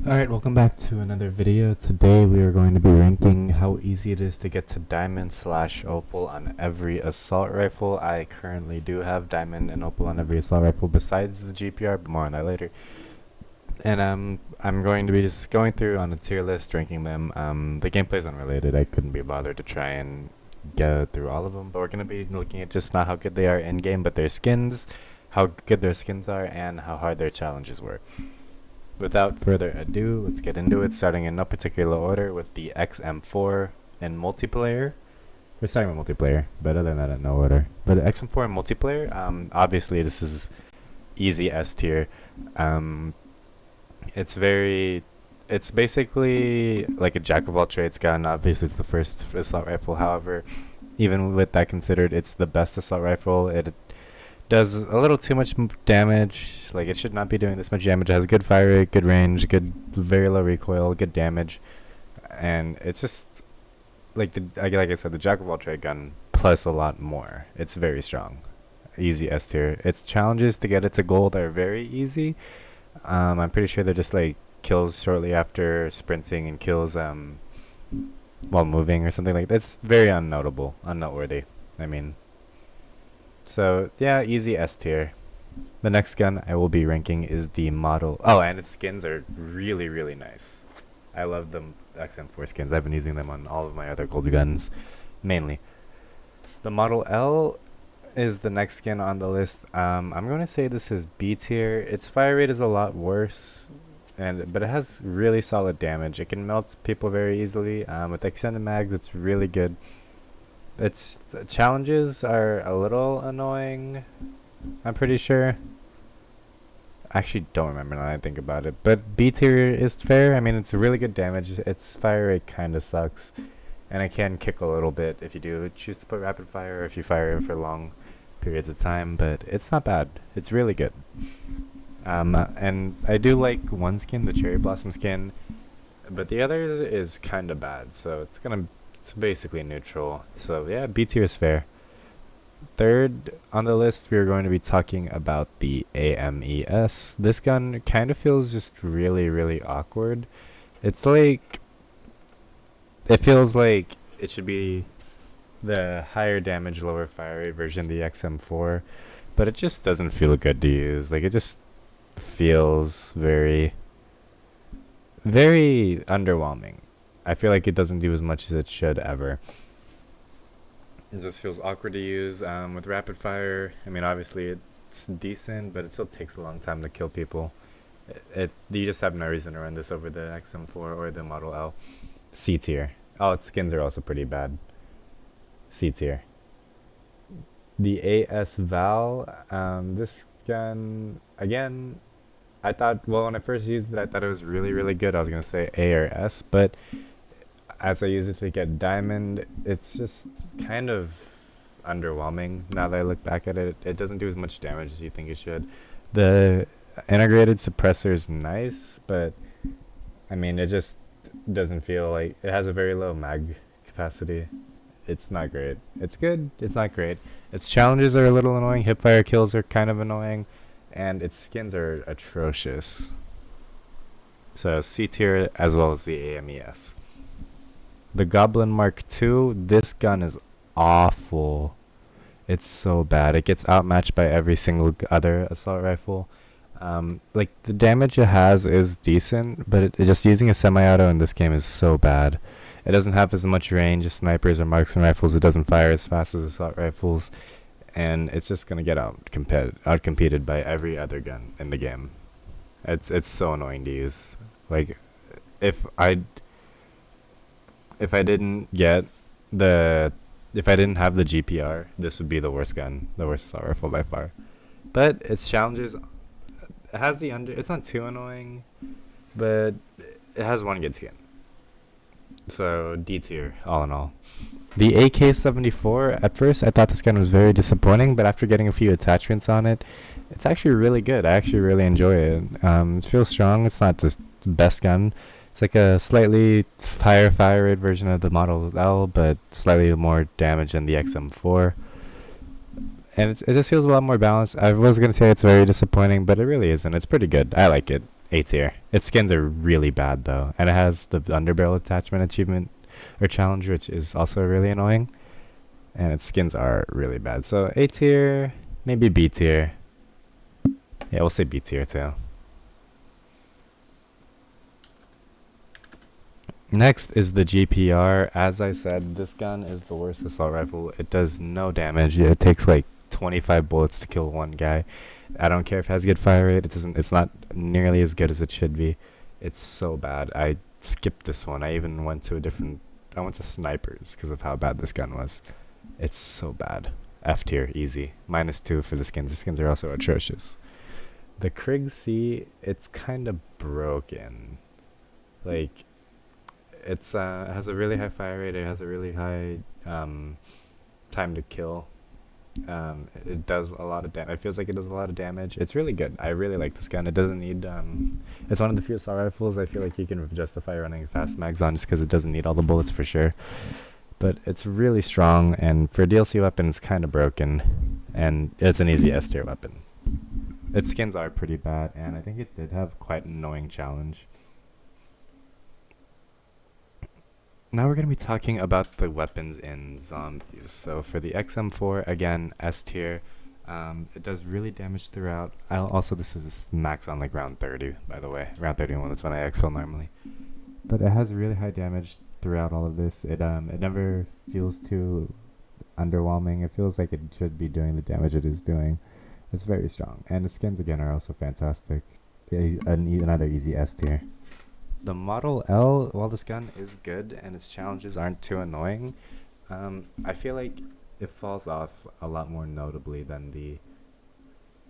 Alright, welcome back to another video. Today we are going to be ranking how easy it is to get to diamond slash opal on every assault rifle. I currently do have diamond and opal on every assault rifle besides the GPR, but more on that later. And I'm going to be just going through on a tier list, ranking them. The gameplay's unrelated. I couldn't be bothered to try and get through all of them, but we're going to be looking at just not how good they are in game, but their skins, how good their skins are, and how hard their challenges were. Without further ado, let's get into it, starting in no particular order with the XM4 in multiplayer. We're starting with multiplayer, but other than that, in no order. But XM4 in multiplayer, obviously this is easy S tier. It's basically like a jack of all trades gun. Obviously it's the first assault rifle, however, even with that considered, it's the best assault rifle. It does a little too much damage. Like, it should not be doing this much damage. It has good fire rate, good range, good, very low recoil, good damage, and it's just like like I said, the jack of all trade gun plus a lot more. It's very strong, easy S tier. Its challenges to get it to gold are very easy. I'm pretty sure they're just like kills shortly after sprinting and kills while moving or something like that. It's very unnoteworthy. I mean. So, yeah, easy S tier. The next gun I will be ranking is the Model... Oh, and its skins are really, really nice. I love the XM4 skins. I've been using them on all of my other gold guns, mainly. The Model L is the next skin on the list. I'm going to say this is B tier. Its fire rate is a lot worse, but it has really solid damage. It can melt people very easily. With extended mags, it's really good. Its challenges are a little annoying, I'm pretty sure. I actually don't remember now that I think about it. But B tier is fair. I mean, it's really good damage. Its fire rate kind of sucks. And it can kick a little bit if you do choose to put rapid fire or if you fire for long periods of time. But it's not bad. It's really good. And I do like one skin, the Cherry Blossom skin. But the other is kind of bad. So it's basically neutral. So yeah, B tier is fair. Third on the list, we're going to be talking about the AMES. This gun kind of feels just really, really awkward. It's like, it feels like it should be the higher damage, lower fire rate version of the XM4, but it just doesn't feel good to use. Like, it just feels very, very underwhelming. I feel like it doesn't do as much as it should ever. It just feels awkward to use. With rapid fire, I mean, obviously it's decent, but it still takes a long time to kill people. You just have no reason to run this over the XM4 or the Model L. C tier. Oh, its skins are also pretty bad. C tier. The AS Val, this gun, again, I thought, well, when I first used it, I thought it was really, really good. I was going to say A or S, but as I use it to get diamond, it's just kind of underwhelming now that I look back at it. It doesn't do as much damage as you think it should. The integrated suppressor is nice, but I mean, it just doesn't feel like it has a very low mag capacity. It's not great. It's good. It's not great. Its challenges are a little annoying. Hipfire kills are kind of annoying, and its skins are atrocious. So C tier as well as the AMES. The Goblin Mark II, this gun is awful. It's so bad. It gets outmatched by every single other assault rifle. Like, the damage it has is decent, but just using a semi-auto in this game is so bad. It doesn't have as much range as snipers or marksman rifles. It doesn't fire as fast as assault rifles. And it's just going to get outcompeted by every other gun in the game. It's so annoying to use. Like, if I didn't have the GPR, this would be the worst gun, the worst assault rifle by far. But its challenges, it has it's not too annoying, but it has one good skin. So D tier, all in all. The AK-74, at first I thought this gun was very disappointing, but after getting a few attachments on it, it's actually really good. I actually really enjoy it. It feels strong. It's not the best gun. It's like a slightly higher fire rate version of the Model L, but slightly more damage than the XM4. And it just feels a lot more balanced. I was going to say it's very disappointing, but it really isn't. It's pretty good. I like it. A tier. Its skins are really bad though, and it has the underbarrel attachment achievement or challenge, which is also really annoying. And its skins are really bad. So A tier, maybe B tier. Yeah, we'll say B tier too. Next is the GPR. As I said, this gun is the worst assault rifle. It does no damage. It takes like 25 bullets to kill one guy. I don't care if it has good fire rate. It's not nearly as good as it should be. It's so bad. I skipped this one. I even went to I went to snipers because of how bad this gun was. It's so bad. F tier, easy. -2 for the skins. The skins are also atrocious. The Krig C, it's kind of broken. Like, it has a really high fire rate. It has a really high time to kill. It does a lot of damage. It feels like it does a lot of damage. It's really good. I really like this gun. It doesn't need it's one of the few assault rifles I feel like you can justify running fast mags on, just because it doesn't need all the bullets for sure. But it's really strong, and for a DLC weapon it's kind of broken, and it's an easy S tier weapon. Its skins are pretty bad, and I think it did have quite an annoying challenge. Now we're going to be talking about the weapons in zombies. So for the XM4, again, S tier. It does really damage throughout. This is max on like round 30, by the way. Round 31, that's when I exfil normally. But it has really high damage throughout all of this. It never feels too underwhelming. It feels like it should be doing the damage it is doing. It's very strong. And the skins, again, are also fantastic. Another easy S tier. The Model L, while this gun is good and its challenges aren't too annoying, I feel like it falls off a lot more notably than the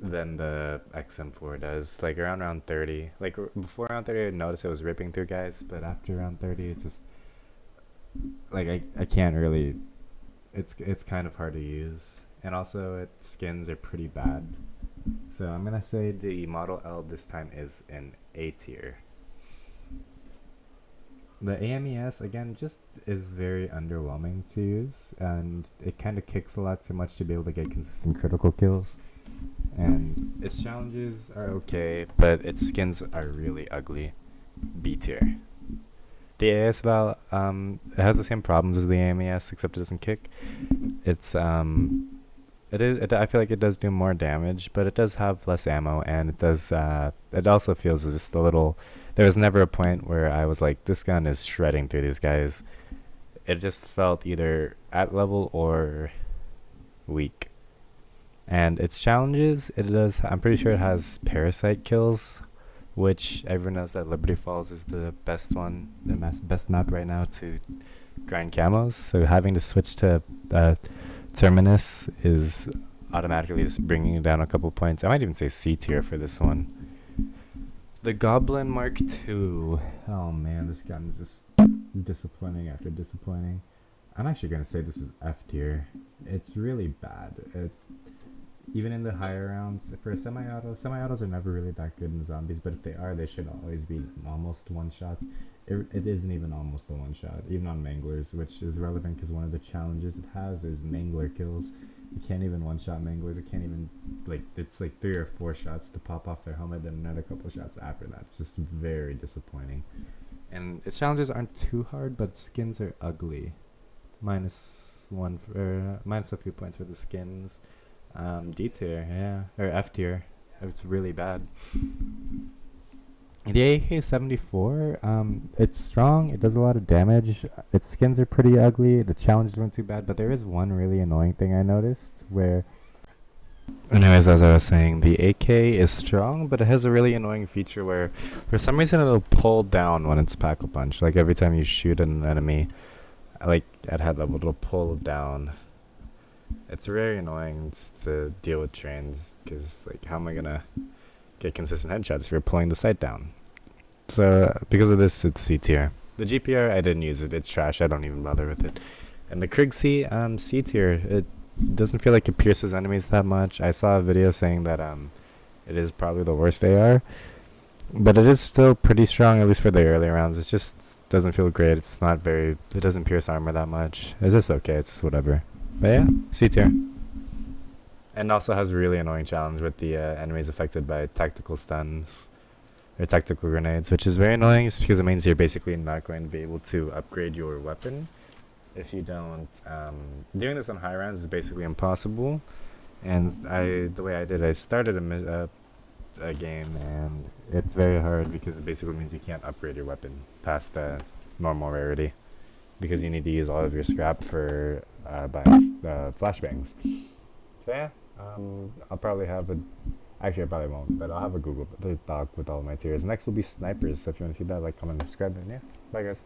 XM4 does. Like around round 30, like before round 30 I noticed it was ripping through guys, but after round 30 it's just like I can't really, it's kind of hard to use, and also its skins are pretty bad. So I'm gonna say the Model L this time is an A tier. The AMES, again, just is very underwhelming to use, and it kind of kicks a lot too much to be able to get consistent critical kills. And its challenges are okay, but its skins are really ugly. B tier. The ASVAL, it has the same problems as the AMES, except it doesn't kick. I feel like it does do more damage, but it does have less ammo, and it also feels just a little. There was never a point where I was like, this gun is shredding through these guys. It just felt either at level or weak. And its challenges, I'm pretty sure it has parasite kills, which everyone knows that Liberty Falls is the best one, the best map right now to grind camos. So having to switch to Terminus is automatically just bringing it down a couple points. I might even say C tier for this one. The Goblin Mark II. Oh man, this gun is just disappointing after disappointing. I'm actually going to say this is F tier. It's really bad. Even in the higher rounds, for a semi-autos are never really that good in zombies, but if they are, they should always be almost one-shots. It isn't even almost a one-shot, even on Manglers, which is relevant because one of the challenges it has is Mangler kills. You can't even one-shot Manglers. It can't even, it's like 3 or 4 shots to pop off their helmet, then another couple shots after that. It's just very disappointing. And its challenges aren't too hard, but skins are ugly. Minus a few points for the skins. D tier, yeah, or F tier. It's really bad. The AK-74, it's strong. It does a lot of damage. Its skins are pretty ugly. The challenges weren't too bad, but there is one really annoying thing I noticed where. Anyways, as I was saying, the AK is strong, but it has a really annoying feature where, for some reason, it'll pull down when it's pack-a-punch. Like every time you shoot an enemy, like at head level, it'll pull down. It's very annoying to deal with trains because, like, how am I gonna get consistent headshots if you're pulling the sight down? So because of this, it's C tier. The GPR, I didn't use it. It's trash. I don't even bother with it. And the Krig C, C tier. It doesn't feel like it pierces enemies that much. I saw a video saying that it is probably the worst AR, but it is still pretty strong, at least for the early rounds. It just doesn't feel great. It doesn't pierce armor that much. It's just okay. It's just whatever. But yeah, C tier. And also has a really annoying challenge with the enemies affected by tactical stuns. or tactical grenades, which is very annoying just because it means you're basically not going to be able to upgrade your weapon if you don't. Doing this on high rounds is basically impossible. And the way I did, I started a game, and it's very hard because it basically means you can't upgrade your weapon past normal rarity because you need to use all of your scrap for buying flashbangs. So yeah, I'll probably have a. Actually, I probably won't, but I'll have a Google Doc with all my tiers. Next will be snipers. So if you want to see that, like, comment, subscribe, and yeah, bye guys.